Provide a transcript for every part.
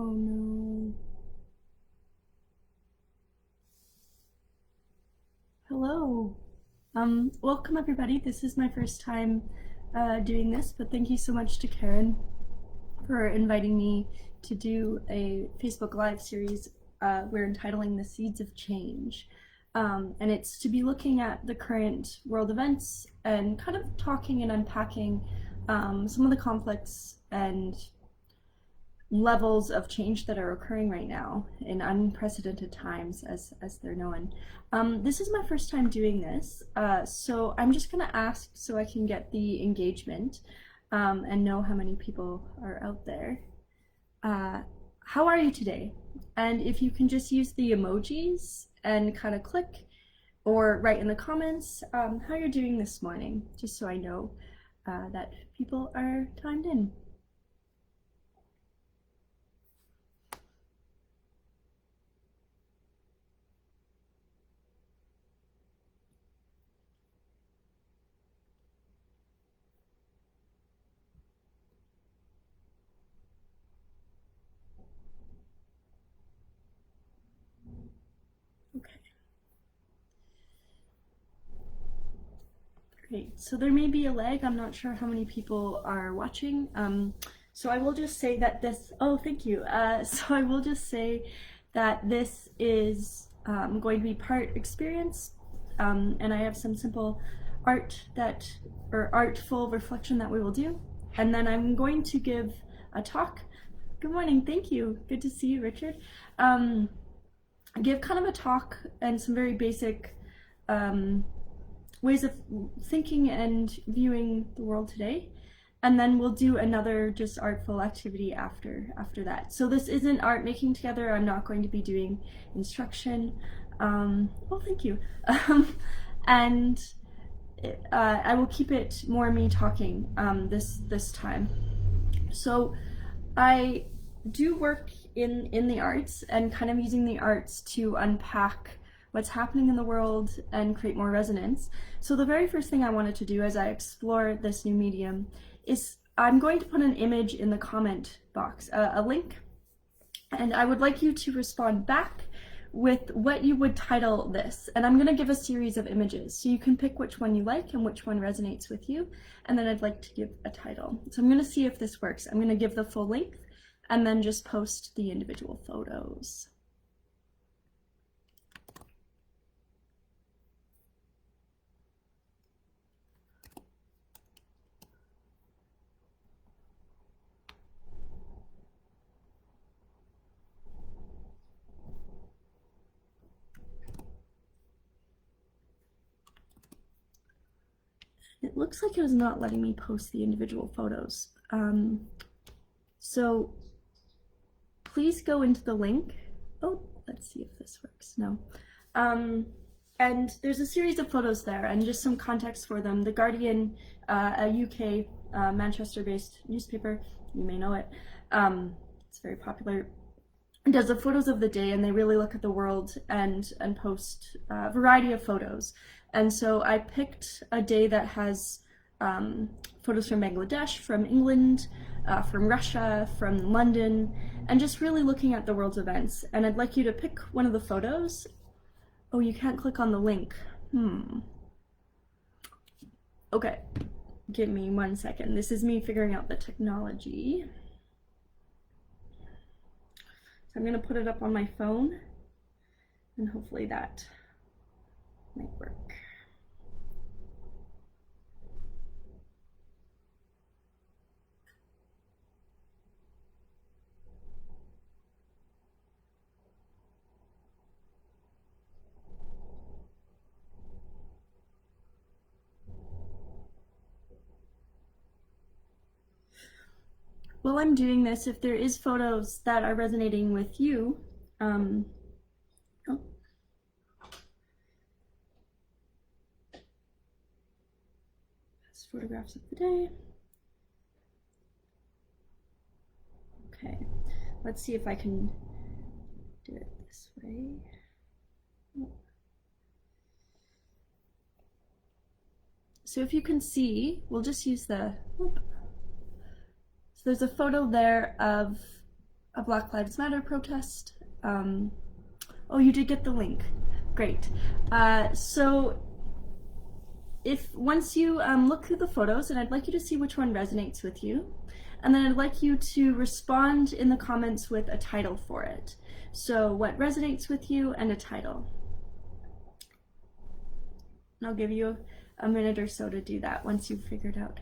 Oh no. Hello. Welcome everybody. This is my first time doing this, but thank you so much to Karen for inviting me to do a Facebook Live series we're entitling The Seeds of Change. And it's to be looking at the current world events and kind of talking and unpacking some of the conflicts and levels of change that are occurring right now in unprecedented times, as they're known. This is my first time doing this, so I'm just gonna ask so I can get the engagement and know how many people are out there. How are you today? And if you can just use the emojis and kind of click or write in the comments how you're doing this morning, just so I know that people are timed in. Okay. Great. So there may be a lag. I'm not sure how many people are watching. So I will just say that this, oh, thank you. So I will just say that this is going to be part experience, and I have some simple artful reflection that we will do. And then I'm going to give a talk. Good morning, thank you. Good to see you, Richard. Give kind of a talk and some very basic ways of thinking and viewing the world today, and then we'll do another just artful activity after that. So this isn't art making together. I'm not going to be doing instruction. Well, thank you. And I will keep it more me talking this time. So I do work in the arts and kind of using the arts to unpack what's happening in the world and create more resonance. So the very first thing I wanted to do as I explore this new medium is I'm going to put an image in the comment box, a link, and I would like you to respond back with what you would title this. And I'm going to give a series of images, so you can pick which one you like and which one resonates with you, and then I'd like to give a title. So I'm going to see if this works. I'm going to give the full length and then just post the individual photos. It looks like it is not letting me post the individual photos. So please go into the link. Oh, let's see if this works. No. And there's a series of photos there and just some context for them. The Guardian, a UK Manchester-based newspaper, you may know it, it's very popular, does the photos of the day, and they really look at the world and post a variety of photos. And so I picked a day that has photos from Bangladesh, from England, from Russia, from London, and just really looking at the world's events. And I'd like you to pick one of the photos. Oh, you can't click on the link. Okay, give me 1 second. This is me figuring out the technology. So I'm gonna put it up on my phone, and hopefully that might work. While I'm doing this, if there is photos that are resonating with you, oh. Best photographs of the day. Okay, let's see if I can do it this way. So if you can see, we'll just use the, so there's a photo there of a Black Lives Matter protest. Oh, you did get the link. Great. So if once you look through the photos, and I'd like you to see which one resonates with you, and then I'd like you to respond in the comments with a title for it. So what resonates with you and a title. And I'll give you a minute or so to do that once you've figured out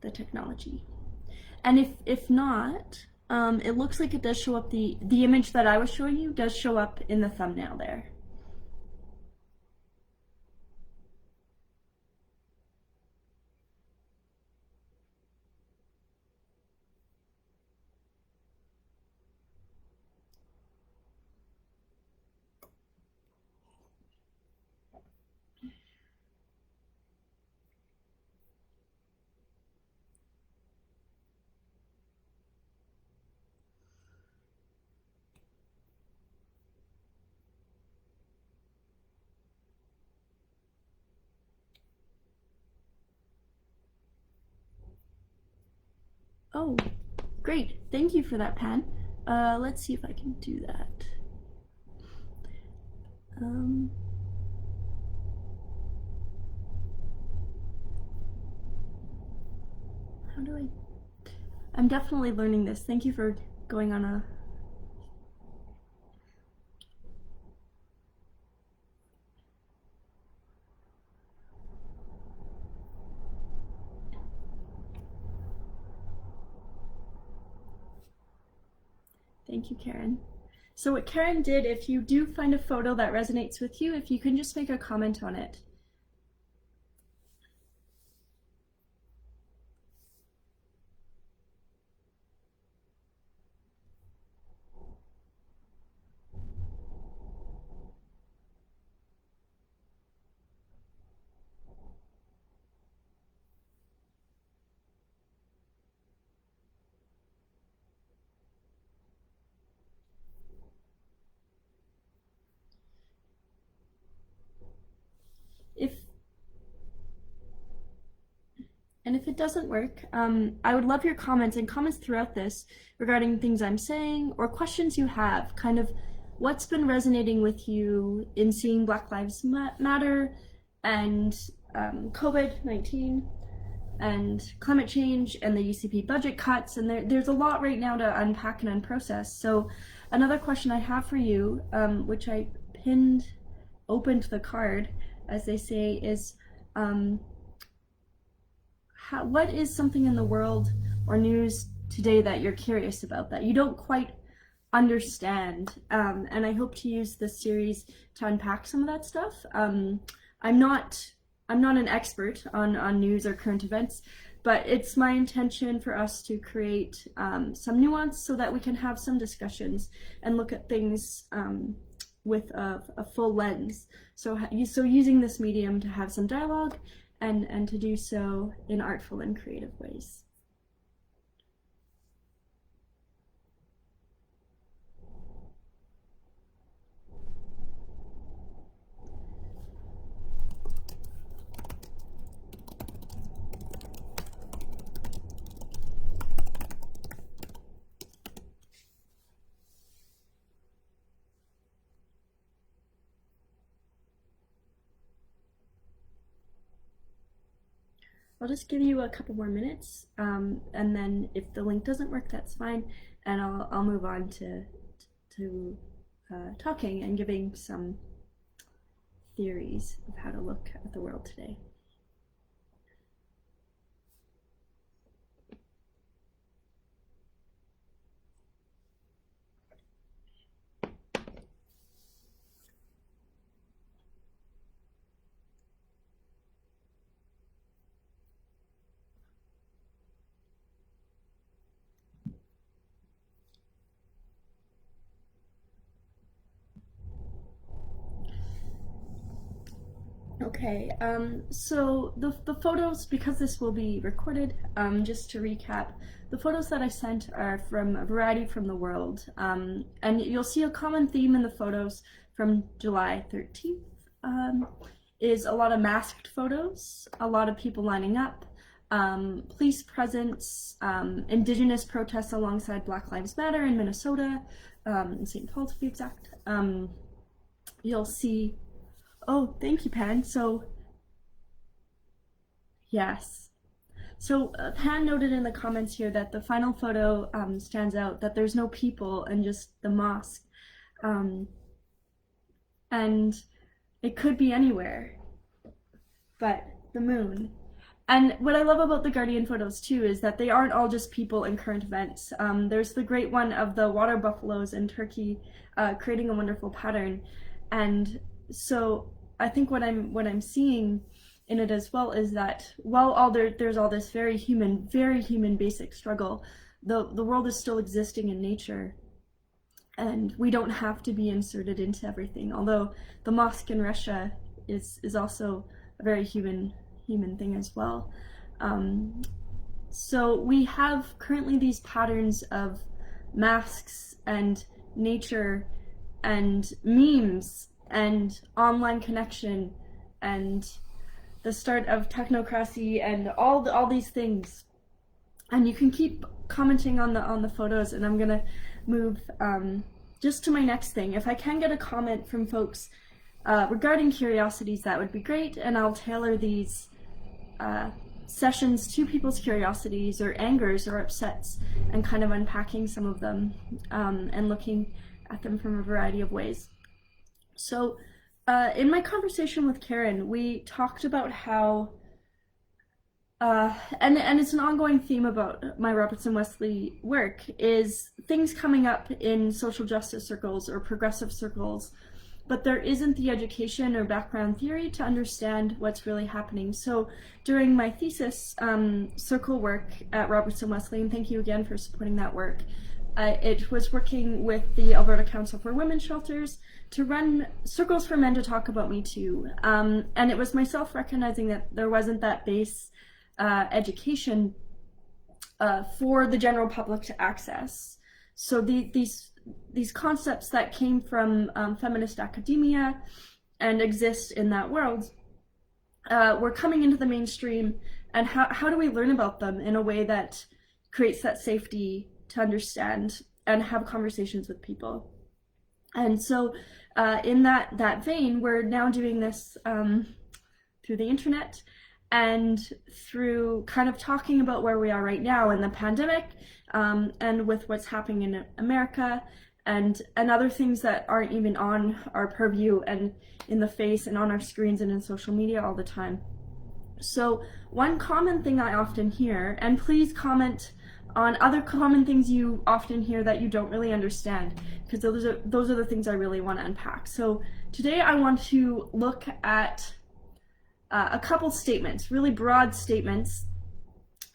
the technology. And if not, it looks like it does show up, the image that I was showing you does show up in the thumbnail there. Oh, great. Thank you for that, Pan. Let's see if I can do that. How do I... I'm definitely learning this. Thank you for going on a... Thank you, Karen. So what Karen did, if you do find a photo that resonates with you, if you can just make a comment on it. If it doesn't work, I would love your comments and comments throughout this regarding things I'm saying or questions you have, kind of what's been resonating with you in seeing Black Lives Matter and COVID-19 and climate change and the UCP budget cuts, and there's a lot right now to unpack and unprocess. So another question I have for you, which I opened the card, as they say, is what is something in the world or news today that you're curious about, that you don't quite understand? And I hope to use this series to unpack some of that stuff. I'm not an expert on news or current events, but it's my intention for us to create some nuance so that we can have some discussions and look at things with a full lens. So using this medium to have some dialogue and to do so in artful and creative ways. I'll just give you a couple more minutes, and then if the link doesn't work, that's fine, and I'll move on to talking and giving some theories of how to look at the world today. Okay, so the photos, because this will be recorded, just to recap, the photos that I sent are from a variety from the world, and you'll see a common theme in the photos from July 13th, is a lot of masked photos, a lot of people lining up, police presence, Indigenous protests alongside Black Lives Matter in Minnesota, in St. Paul to be exact. You'll see, oh, thank you, Pan. So, yes. So Pan noted in the comments here that the final photo stands out, that there's no people and just the mosque. And it could be anywhere, but the moon. And what I love about the Guardian photos too is that they aren't all just people and current events. There's the great one of the water buffaloes in Turkey creating a wonderful pattern. And so I think what I'm seeing in it as well is that while there's all this very human basic struggle, the world is still existing in nature, and we don't have to be inserted into everything. Although the mosque in Russia is also a very human thing as well. So we have currently these patterns of masks and nature and memes and online connection and the start of technocracy and all these things. And you can keep commenting on the photos, and I'm gonna move just to my next thing. If I can get a comment from folks regarding curiosities, that would be great, and I'll tailor these sessions to people's curiosities or angers or upsets, and kind of unpacking some of them and looking at them from a variety of ways. So in my conversation with Karen, we talked about how and it's an ongoing theme about my Robertson Wesley work, is things coming up in social justice circles or progressive circles, but there isn't the education or background theory to understand what's really happening. So during my thesis circle work at Robertson Wesley, and thank you again for supporting that work, it was working with the Alberta Council for Women's Shelters to run circles for men to talk about Me Too. And it was myself recognizing that there wasn't that base education for the general public to access. So these concepts that came from feminist academia and exist in that world were coming into the mainstream, and how do we learn about them in a way that creates that safety to understand and have conversations with people. And so in that vein, we're now doing this through the internet and through kind of talking about where we are right now in the pandemic, and with what's happening in America, and other things that aren't even on our purview and in the face and on our screens and in social media all the time. So one common thing I often hear, and please comment on other common things you often hear that you don't really understand, because those are the things I really want to unpack. So today I want to look at a couple statements, really broad statements,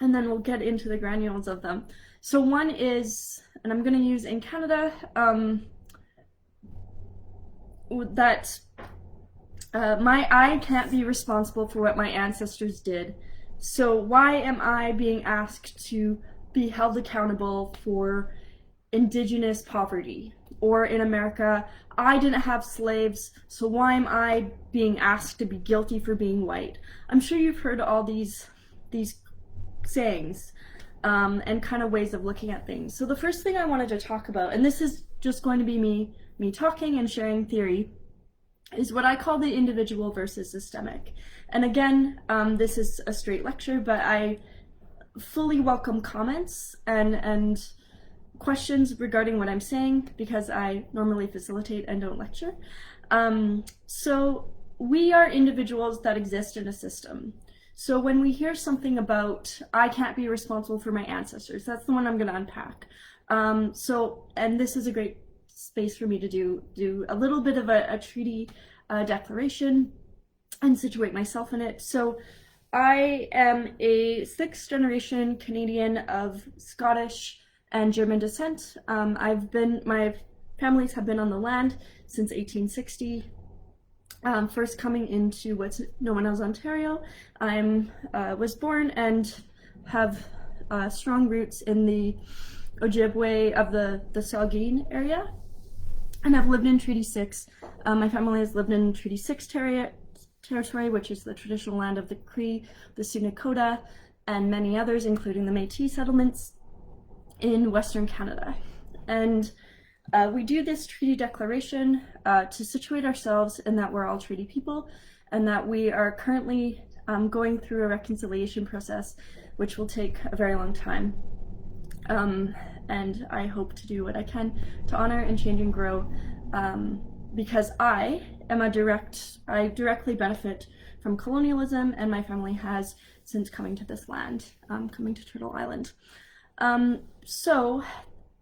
and then we'll get into the granules of them. So one is, and I'm going to use in Canada, that I can't be responsible for what my ancestors did. So why am I being asked to be held accountable for Indigenous poverty? Or in America, I didn't have slaves, so why am I being asked to be guilty for being white? I'm sure you've heard all these sayings and kind of ways of looking at things. So the first thing I wanted to talk about, and this is just going to be me talking and sharing theory, is what I call the individual versus systemic. And again, this is a straight lecture, but I fully welcome comments and questions regarding what I'm saying, because I normally facilitate and don't lecture. So we are individuals that exist in a system. So when we hear something about, I can't be responsible for my ancestors, that's the one I'm going to unpack. And this is a great space for me to do a little bit of a treaty declaration and situate myself in it. So I am a 6th generation Canadian of Scottish and German descent. My families have been on the land since 1860. First coming into what's known as Ontario. I was born and have strong roots in the Ojibwe of the Saugeen area, and I've lived in Treaty 6. My family has lived in Treaty 6 territory, which is the traditional land of the Cree, the Sioux Nakota, and many others, including the Métis settlements in Western Canada. And we do this treaty declaration to situate ourselves in that we're all treaty people, and that we are currently going through a reconciliation process, which will take a very long time. And I hope to do what I can to honor and change and grow, because I directly benefit from colonialism, and my family has since coming to this land, coming to Turtle Island. So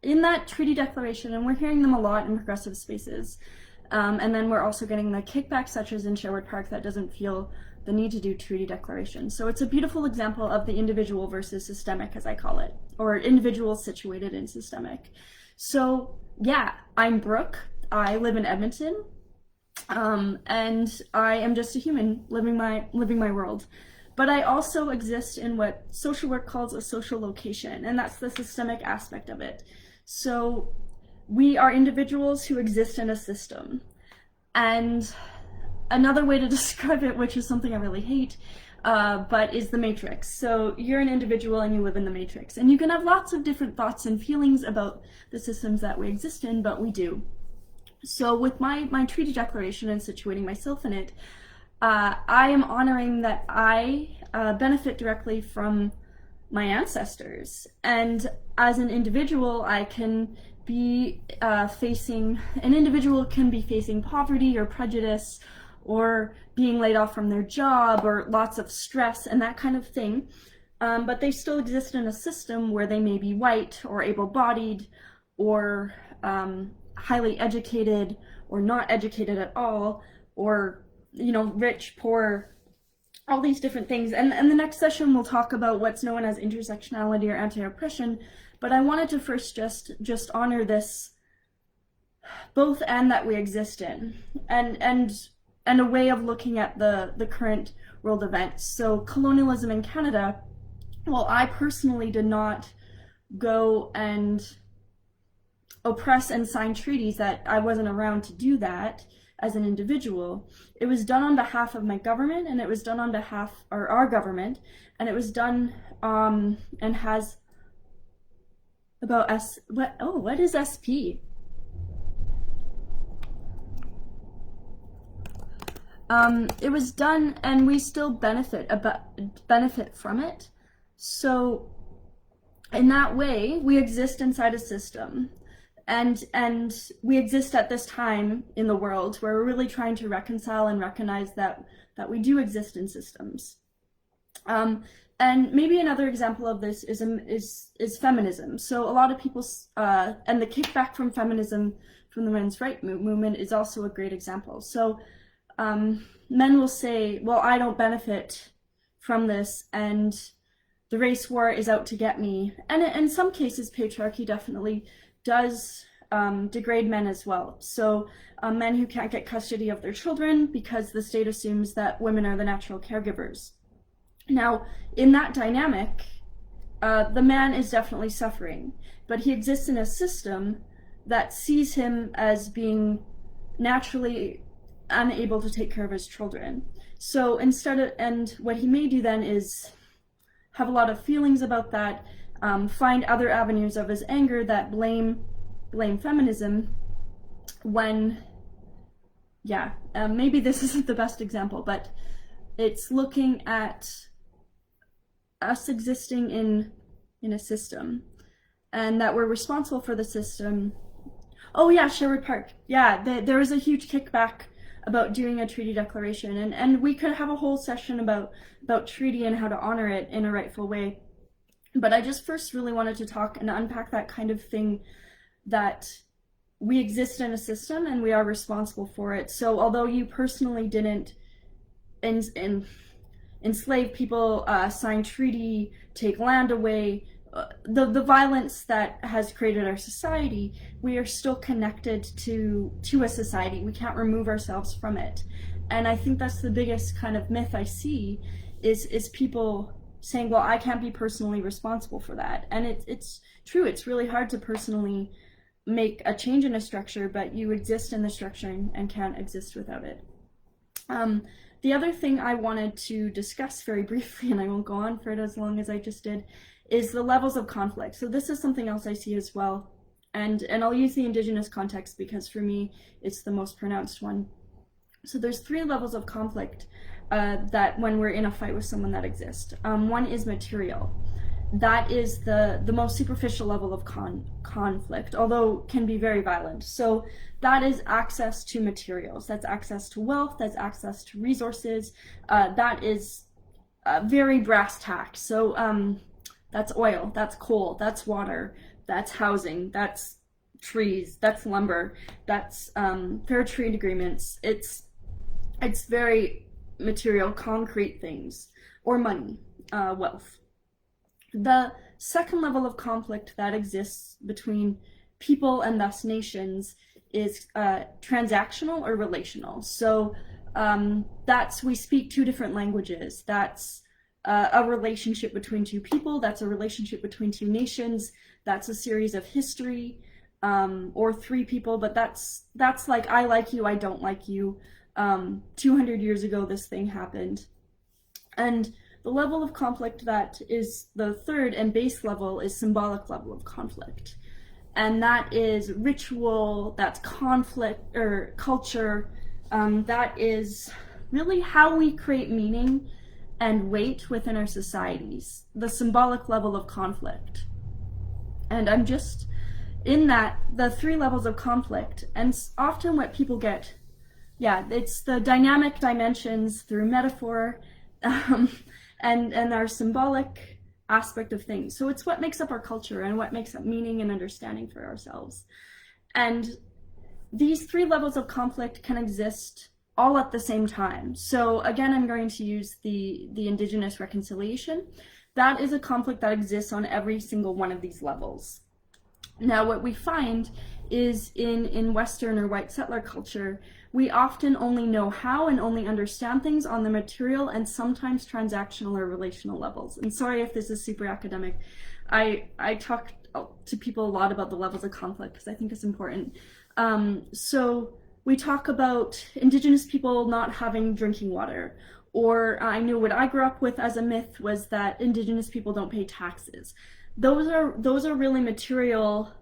in that treaty declaration, and we're hearing them a lot in progressive spaces, and then we're also getting the kickback, such as in Sherwood Park, that doesn't feel the need to do treaty declaration. So it's a beautiful example of the individual versus systemic, as I call it, or individual situated in systemic. So yeah, I'm Brooke. I live in Edmonton, and I am just a human living my world. But I also exist in what social work calls a social location, and that's the systemic aspect of it. So we are individuals who exist in a system. And another way to describe it, which is something I really hate, but is the matrix. So you're an individual and you live in the matrix. And you can have lots of different thoughts and feelings about the systems that we exist in, but we do. So with my treaty declaration and situating myself in it, I am honoring that I benefit directly from my ancestors. And as an individual, I can be an individual can be facing poverty or prejudice, or being laid off from their job, or lots of stress and that kind of thing. But they still exist in a system where they may be white or able-bodied, or highly educated, or not educated at all, or rich, poor, all these different things. And the next session we'll talk about what's known as intersectionality or anti-oppression, but I wanted to first just honor this both and that we exist in, and a way of looking at the current world events. So colonialism in Canada, well, I personally did not go and oppress and sign treaties. That I wasn't around to do that as an individual. It was done on behalf of my government, and it was done on behalf, or our government, and it was done and has about what is SP? It was done, and we still benefit from it. So in that way, we exist inside a system. And we exist at this time in the world where we're really trying to reconcile and recognize that we do exist in systems. And maybe another example of this is feminism. So a lot of people, and the kickback from feminism from the men's rights movement is also a great example. So men will say, well, I don't benefit from this, and the race war is out to get me. And in some cases, patriarchy definitely does degrade men as well. So men who can't get custody of their children because the state assumes that women are the natural caregivers. Now, in that dynamic, the man is definitely suffering, but he exists in a system that sees him as being naturally unable to take care of his children. So and what he may do then is have a lot of feelings about that, find other avenues of his anger that blame feminism, when, maybe this isn't the best example, but it's looking at us existing in a system, and that we're responsible for the system. Oh yeah, Sherwood Park. Yeah, there was a huge kickback about doing a treaty declaration, and we could have a whole session about treaty and how to honor it in a rightful way. But I just first really wanted to talk and unpack that kind of thing, that we exist in a system and we are responsible for it. So although you personally didn't enslave people, sign treaty, take land away, the violence that has created our society, we are still connected to a society. We can't remove ourselves from it. And I think that's the biggest kind of myth I see, is people saying, well, I can't be personally responsible for that. And it's true, it's really hard to personally make a change in a structure, but you exist in the structure and can't exist without it. The other thing I wanted to discuss very briefly, and I won't go on for it as long as I just did, is the levels of conflict. So this is something else I see as well. And I'll use the Indigenous context because for me, it's the most pronounced one. So there's 3 levels of conflict that when we're in a fight with someone that exist. One is material. That is the most superficial level of conflict, although can be very violent. So that is access to materials. That's access to wealth. That's access to resources. That is very brass tacks. So that's oil. That's coal. That's water. That's housing. That's trees. That's lumber. That's fair trade agreements. It's very material, concrete things, or money, wealth. The second level of conflict that exists between people and thus nations is transactional or relational. So that's, we speak 2 different languages. That's a relationship between 2 people. That's a relationship between 2 nations. That's a series of history, or 3 people, but that's like, I like you, I don't like you. 200 years ago, this thing happened. And the level of conflict that is the third and base level is symbolic level of conflict. And that is ritual, that's conflict or culture, that is really how we create meaning and weight within our societies, the symbolic level of conflict. And I'm just in that, the 3 levels of conflict, and often what people get, it's the dynamic dimensions through metaphor, and our symbolic aspect of things. So it's what makes up our culture and what makes up meaning and understanding for ourselves. And these 3 levels of conflict can exist all at the same time. So again, I'm going to use the Indigenous reconciliation. That is a conflict that exists on every single one of these levels. Now, what we find is in Western or white settler culture, we often only know how and only understand things on the material and sometimes transactional or relational levels. And sorry if this is super academic. I talk to people a lot about the levels of conflict because I think it's important. So we talk about Indigenous people not having drinking water, or I knew what I grew up with as a myth was that Indigenous people don't pay taxes. Those are really material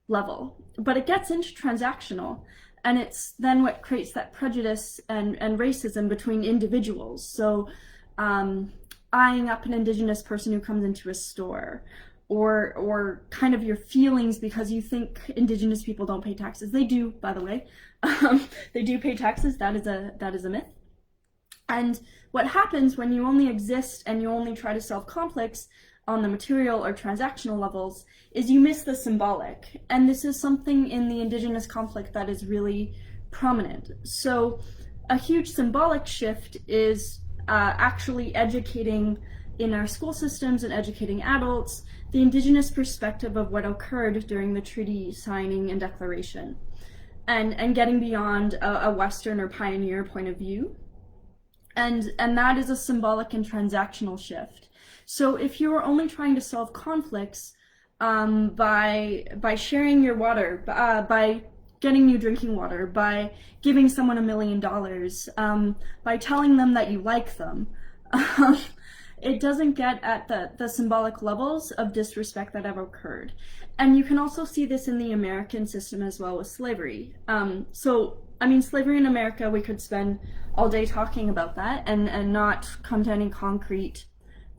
level, but it gets into transactional, and it's then what creates that prejudice and racism between individuals. So eyeing up an Indigenous person who comes into a store, or kind of your feelings because you think Indigenous people don't pay taxes. They do, by the way. They do pay taxes. That is a myth. And what happens when you only exist and you only try to solve conflicts on the material or transactional levels is you miss the symbolic. And this is something in the Indigenous conflict that is really prominent. So a huge symbolic shift is actually educating in our school systems and educating adults the Indigenous perspective of what occurred during the treaty signing and declaration, and getting beyond a Western or pioneer point of view. And that is a symbolic and transactional shift. So if you are only trying to solve conflicts by sharing your water, by getting new drinking water, by giving someone $1 million, by telling them that you like them, it doesn't get at the symbolic levels of disrespect that have occurred. And you can also see this in the American system as well with slavery. So, I mean, slavery in America, we could spend all day talking about that and not come to any concrete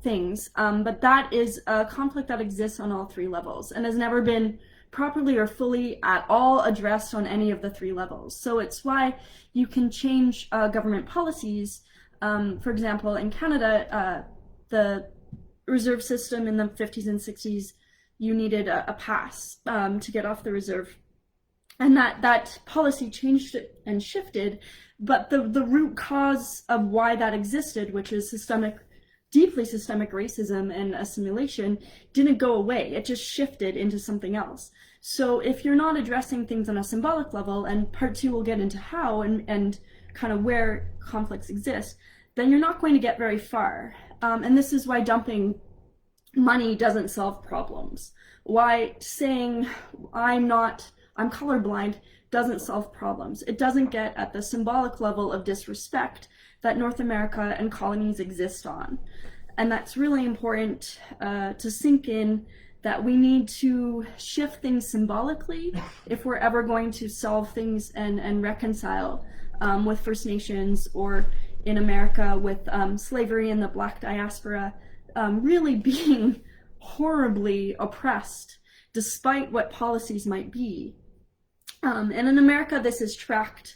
things. But that is a conflict that exists on all 3 levels and has never been properly or fully at all addressed on any of the 3 levels. So it's why you can change government policies. For example, in Canada, the reserve system in the 50s and 60s, you needed a pass to get off the reserve. And that policy changed and shifted, but the root cause of why that existed, which is deeply systemic racism and assimilation, didn't go away. It just shifted into something else. So if you're not addressing things on a symbolic level, and part 2 will get into how and kind of where conflicts exist, then you're not going to get very far. And this is why dumping money doesn't solve problems. Why saying I'm colorblind doesn't solve problems. It doesn't get at the symbolic level of disrespect that North America and colonies exist on. And that's really important to sink in, that we need to shift things symbolically if we're ever going to solve things and reconcile with First Nations, or in America with slavery and the Black diaspora really being horribly oppressed despite what policies might be. And in America this is tracked,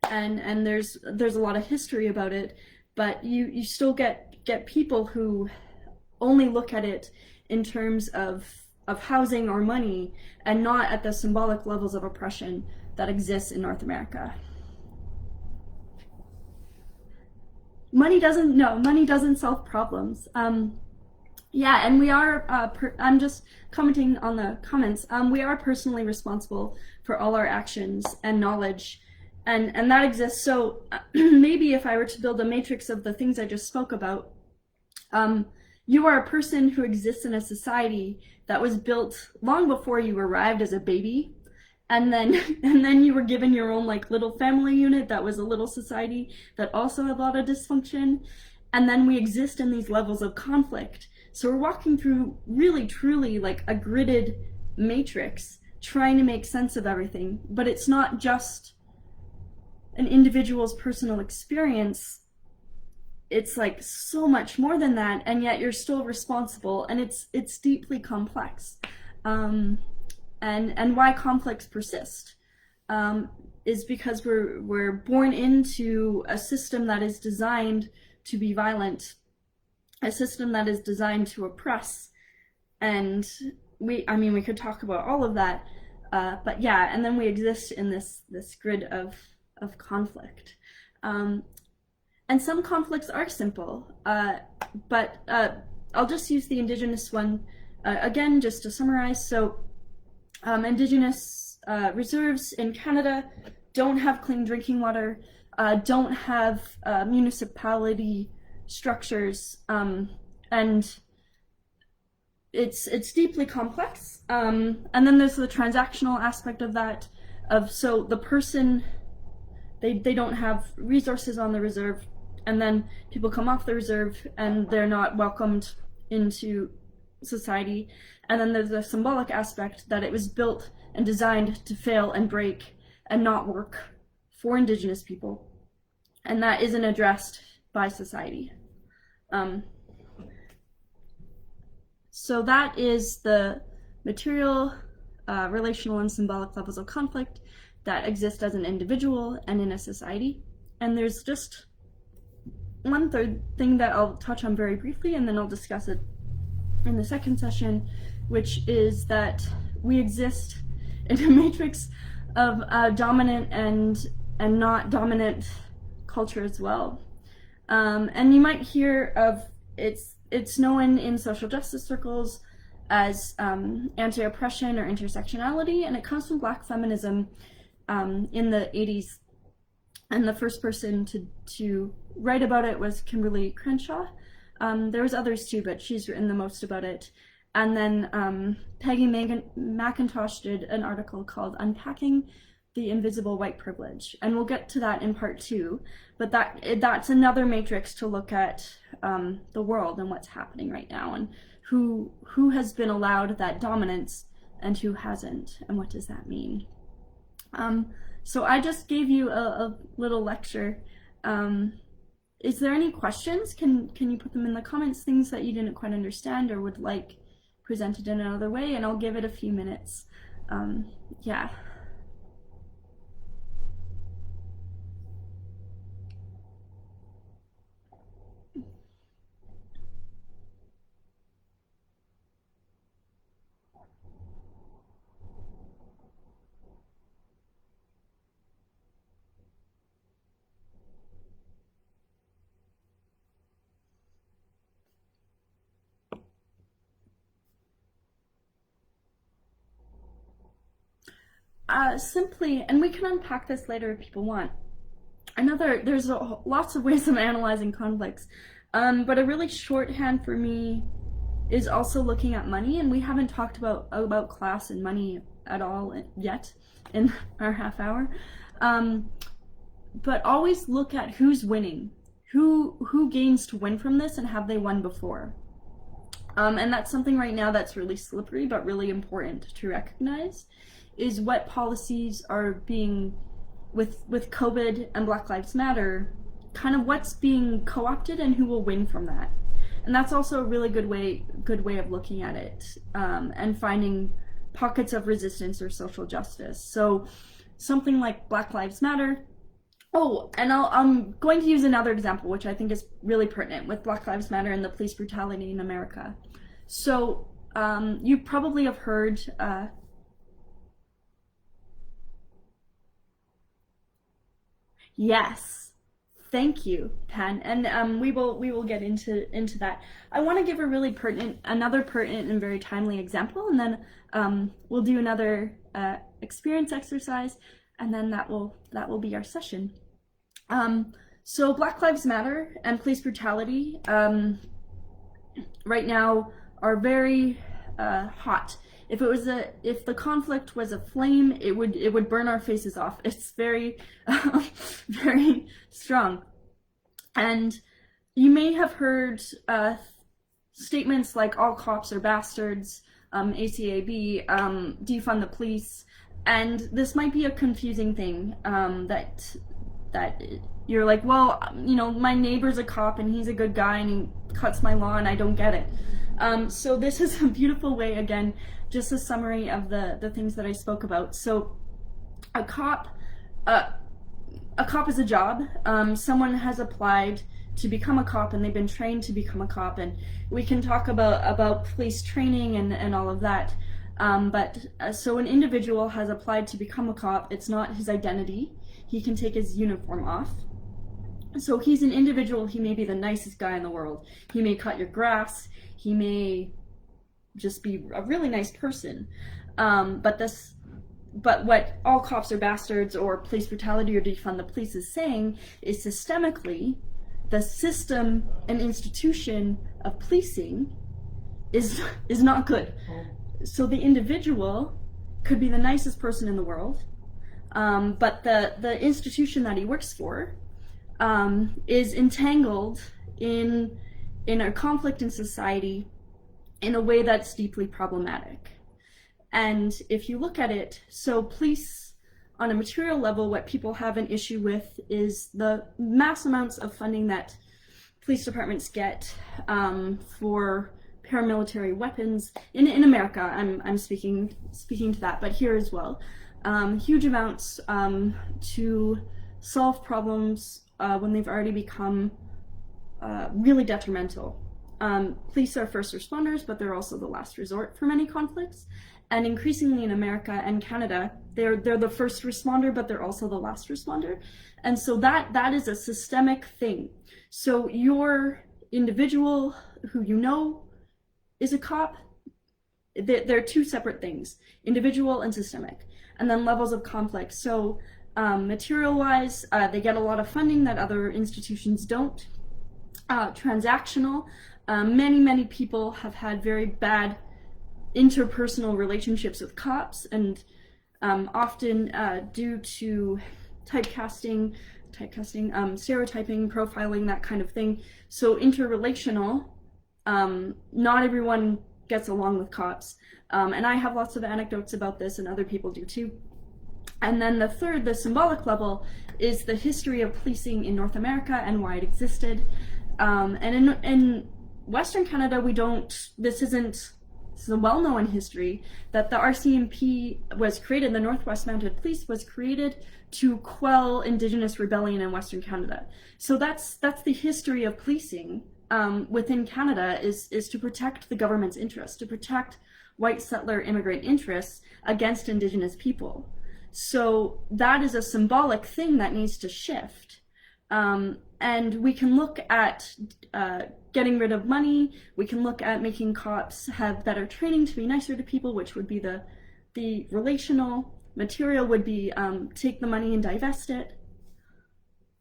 and there's a lot of history about it, but you still get people who only look at it in terms of housing or money, and not at the symbolic levels of oppression that exists in North America. Money doesn't solve problems. Yeah, and we are, I'm just commenting on the comments, we are personally responsible for all our actions and knowledge, and that exists. So maybe if I were to build a matrix of the things I just spoke about, you are a person who exists in a society that was built long before you arrived as a baby, and then you were given your own like little family unit that was a little society that also had a lot of dysfunction, and then we exist in these levels of conflict. So we're walking through really truly like a gridded matrix, trying to make sense of everything, but it's not just an individual's personal experience. It's like so much more than that, and yet you're still responsible, and it's deeply complex. And why conflicts persist is because we're born into a system that is designed to be violent, a system that is designed to oppress, and we could talk about all of that, but yeah, and then we exist in this grid of conflict. And some conflicts are simple, but I'll just use the Indigenous one again, just to summarize. So Indigenous reserves in Canada don't have clean drinking water, don't have municipality structures, and it's deeply complex. And then there's the transactional aspect of that, so the person, they don't have resources on the reserve, and then people come off the reserve and they're not welcomed into society. And then there's the symbolic aspect, that it was built and designed to fail and break and not work for Indigenous people, and that isn't addressed by society. So that is the material, relational, and symbolic levels of conflict that exist as an individual and in a society. And there's just one third thing that I'll touch on very briefly, and then I'll discuss it in the second session, which is that we exist in a matrix of dominant and not dominant culture as well. And you might hear of, it's known in social justice circles as anti-oppression or intersectionality, and it comes from Black feminism in the 80s. And the first person to write about it was Kimberly Crenshaw. There was others too, but she's written the most about it. And then Peggy McIntosh did an article called Unpacking the Invisible White Privilege, and we'll get to that in part 2. But that's another matrix to look at the world and what's happening right now, and who has been allowed that dominance and who hasn't, and what does that mean. So I just gave you a little lecture. Is there any questions? Can you put them in the comments, things that you didn't quite understand or would like presented in another way, and I'll give it a few minutes. Yeah. Simply, and we can unpack this later if people want. There's lots of ways of analyzing conflicts, but a really shorthand for me is also looking at money, and we haven't talked about class and money at all yet in our half hour. But always look at who's winning, who gains to win from this, and have they won before? And that's something right now that's really slippery but really important to recognize, is what policies are being, with COVID and Black Lives Matter, kind of what's being co-opted and who will win from that. And that's also a really good way of looking at it, and finding pockets of resistance or social justice. So something like Black Lives Matter. Oh, and I'm going to use another example, which I think is really pertinent with Black Lives Matter and the police brutality in America. So you probably have heard, yes, thank you, Pan, and we will get into that. I want to give a really another pertinent and very timely example, and then we'll do another experience exercise, and then that will be our session. So Black Lives Matter and police brutality right now are very hot. If the conflict was a flame, it would burn our faces off. It's very very strong. And you may have heard statements like "all cops are bastards," ACAB, defund the police, and this might be a confusing thing, that you're like, well, my neighbor's a cop and he's a good guy and he cuts my lawn, I don't get it. So this is a beautiful way, again, just a summary of the things that I spoke about. So a cop is a job. Someone has applied to become a cop and they've been trained to become a cop, and we can talk about police training and all of that. So an individual has applied to become a cop. It's not his identity. He can take his uniform off. So he's an individual. He may be the nicest guy in the world. He may cut your grass. He may just be a really nice person. But what "all cops are bastards" or police brutality or defund the police is saying is, systemically, the system and institution of policing is not good. So the individual could be the nicest person in the world, but the institution that he works for is entangled in a conflict in society in a way that's deeply problematic. And if you look at it, so police, on a material level, what people have an issue with is the mass amounts of funding that police departments get for paramilitary weapons in America. I'm speaking to that, but here as well, huge amounts to solve problems when they've already become really detrimental. Police are first responders, but they're also the last resort for many conflicts. And increasingly in America and Canada, they're the first responder, but they're also the last responder. And so that is a systemic thing. So your individual who is a cop, they're two separate things: individual and systemic, and then levels of conflict. So material-wise, they get a lot of funding that other institutions don't. Transactional, many people have had very bad interpersonal relationships with cops, and often due to typecasting, stereotyping, profiling, that kind of thing. So interrelational, not everyone gets along with cops, and I have lots of anecdotes about this, and other people do too. And then the third, the symbolic level, is the history of policing in North America and why it existed. And in Western Canada, this is a well-known history that the RCMP was created, the Northwest Mounted Police was created to quell Indigenous rebellion in Western Canada. So that's the history of policing within Canada, is to protect the government's interests, to protect white settler immigrant interests against Indigenous people. So that is a symbolic thing that needs to shift. And we can look at getting rid of money. We can look at making cops have better training to be nicer to people, which would be the relational. Material would be take the money and divest it.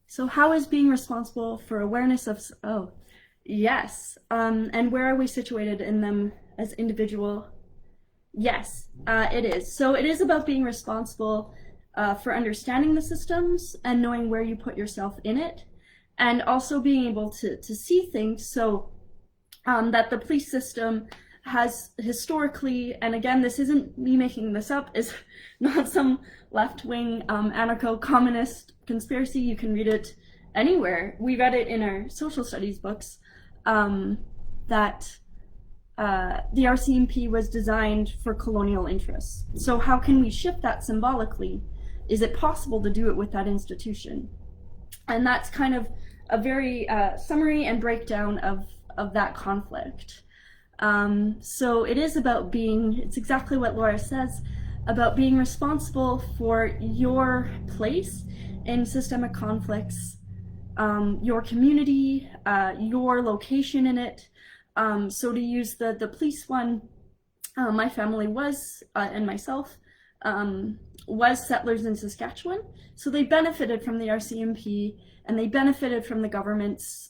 So how is being responsible for awareness of, yes, and where are we situated in them as individual? Yes, it is. So it is about being responsible for understanding the systems and knowing where you put yourself in it. and also being able to see things. So that the police system has historically, and again, this isn't me making this up, is not some left-wing anarcho-communist conspiracy. You can read it anywhere. We read it in our social studies books, that the RCMP was designed for colonial interests. So how can we shift that symbolically? Is it possible to do it with that institution? And that's kind of a very summary and breakdown of that conflict. So it is about it's exactly what Laura says, about being responsible for your place in systemic conflicts, your community, your location in it. So to use the police one, my family was, and myself, was settlers in Saskatchewan. So they benefited from the RCMP, and they benefited from the government's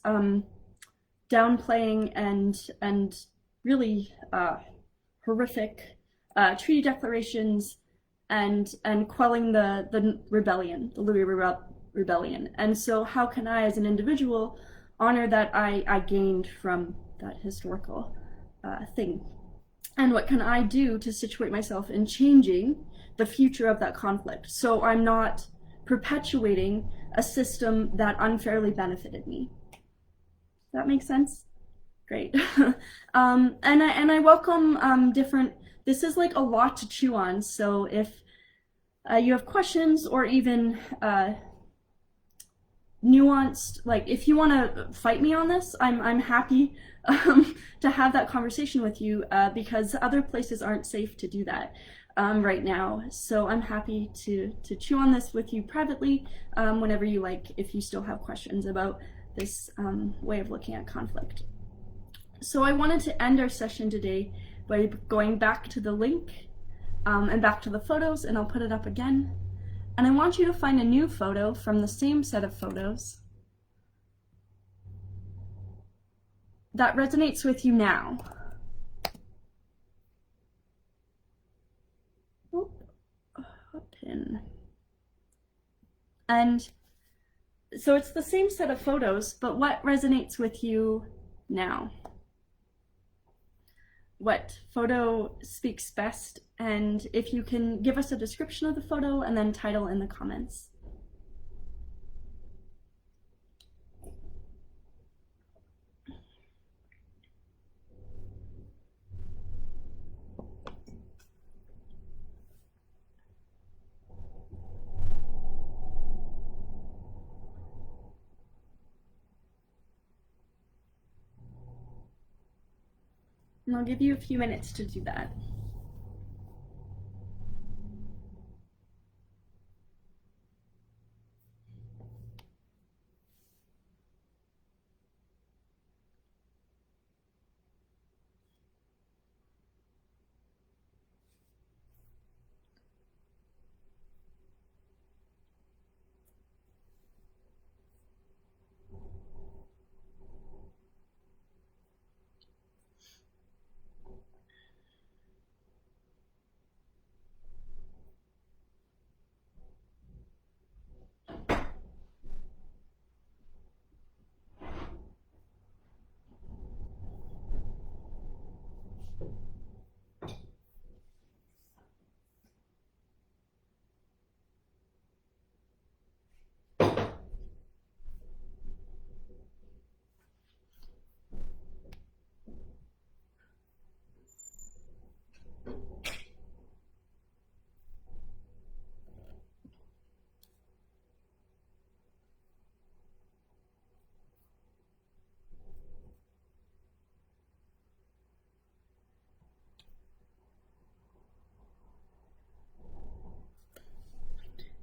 downplaying and really horrific treaty declarations and quelling the rebellion, the Louis Rebellion. And so how can I, as an individual, honor that I gained from that historical thing? And what can I do to situate myself in changing the future of that conflict, so I'm not perpetuating a system that unfairly benefited me? Does that make sense? Great. And I welcome different. This is like a lot to chew on. So if you have questions or even nuanced, like if you want to fight me on this, I'm happy to have that conversation with you, because other places aren't safe to do that right now. So I'm happy to chew on this with you privately whenever you like, if you still have questions about this way of looking at conflict. So I wanted to end our session today by going back to the link and back to the photos, and I'll put it up again. And I want you to find a new photo from the same set of photos that resonates with you now. Pin. And so it's the same set of photos, but what resonates with you now? What photo speaks best? And if you can give us a description of the photo and then title in the comments. And I'll give you a few minutes to do that.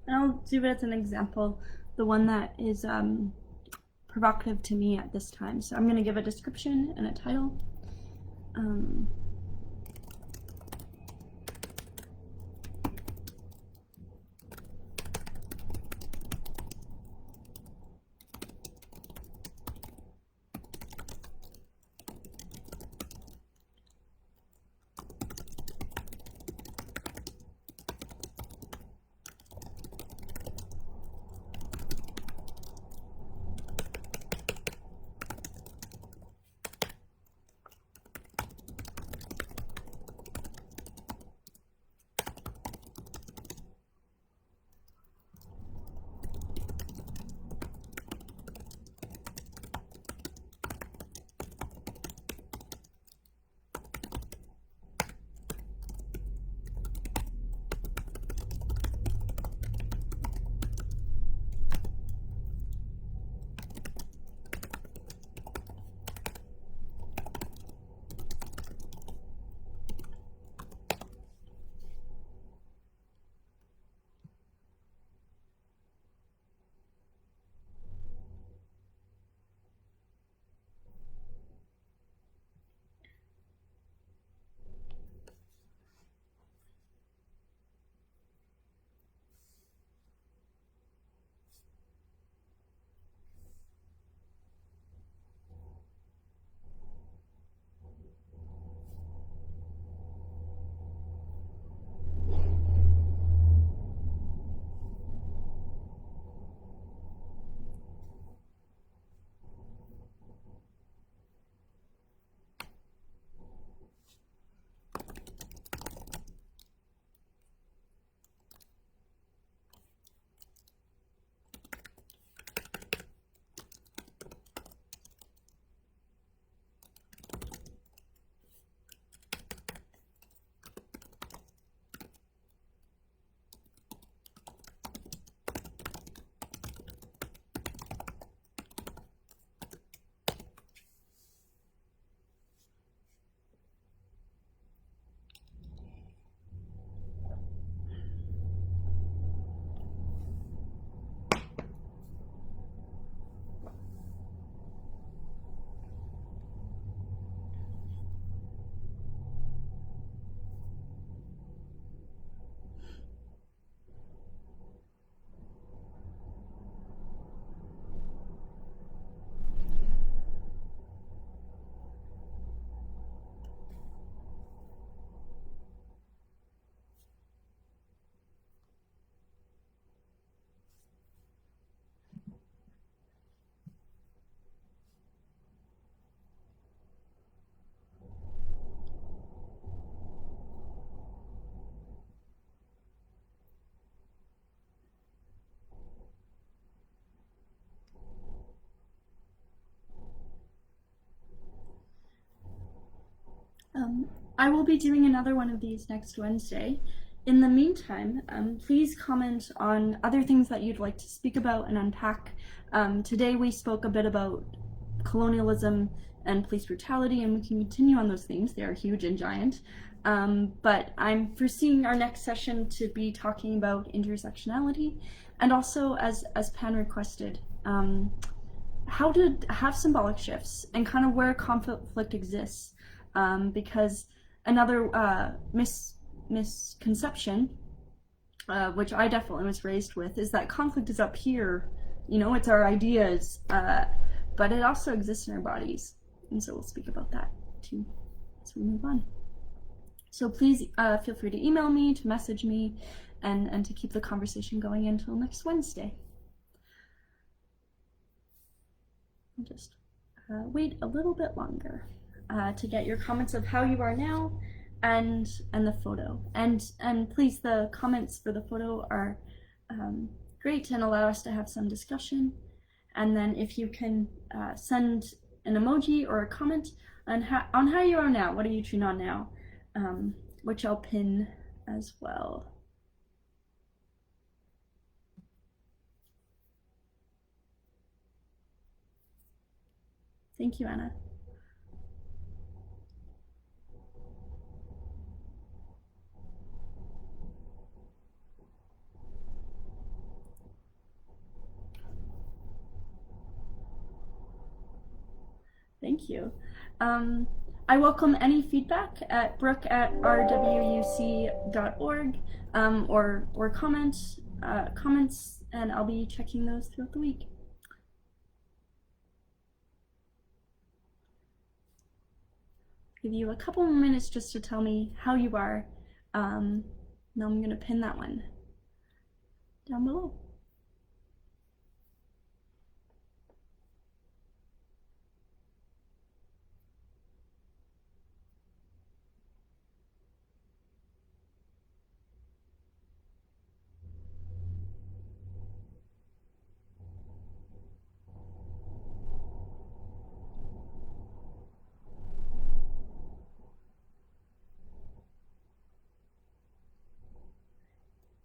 And I'll do it as an example, the one that is provocative to me at this time. So I'm going to give a description and a title. I will be doing another one of these next Wednesday. In the meantime, please comment on other things that you'd like to speak about and unpack. Today we spoke a bit about colonialism and police brutality, and we can continue on those themes. They are huge and giant. But I'm foreseeing our next session to be talking about intersectionality, and also, as Pan requested, how to have symbolic shifts and kind of where conflict exists. Because another misconception, which I definitely was raised with, is that conflict is up here. You know, it's our ideas, but it also exists in our bodies. And so we'll speak about that too as we move on. So please feel free to email me, to message me, and to keep the conversation going until next Wednesday. I'll just wait a little bit longer to get your comments of how you are now and the photo. And please, the comments for the photo are great and allow us to have some discussion. And then if you can send an emoji or a comment on how you are now, what are you chewing on now, which I'll pin as well. Thank you, Anna. Thank you. I welcome any feedback at brooke@rwuc.org or comments, and I'll be checking those throughout the week. Give you a couple more minutes just to tell me how you are. Now I'm going to pin that one down below.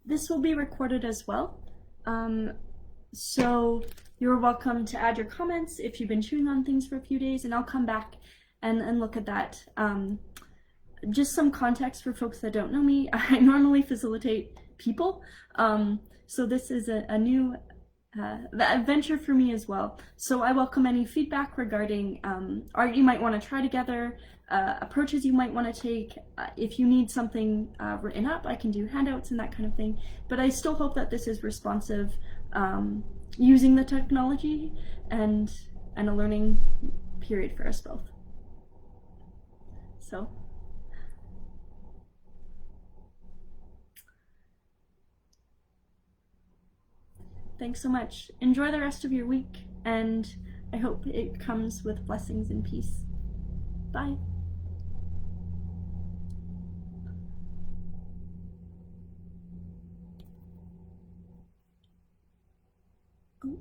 This will be recorded as well, so you're welcome to add your comments if you've been chewing on things for a few days, and I'll come back and look at that. Just some context for folks that don't know me. I normally facilitate people, so this is a new adventure for me as well. So I welcome any feedback regarding art you might want to try together, approaches you might want to take. If you need something written up, I can do handouts and that kind of thing. But I still hope that this is responsive, using the technology and a learning period for us both. So. Thanks so much. Enjoy the rest of your week, and I hope it comes with blessings and peace. Bye. Oh.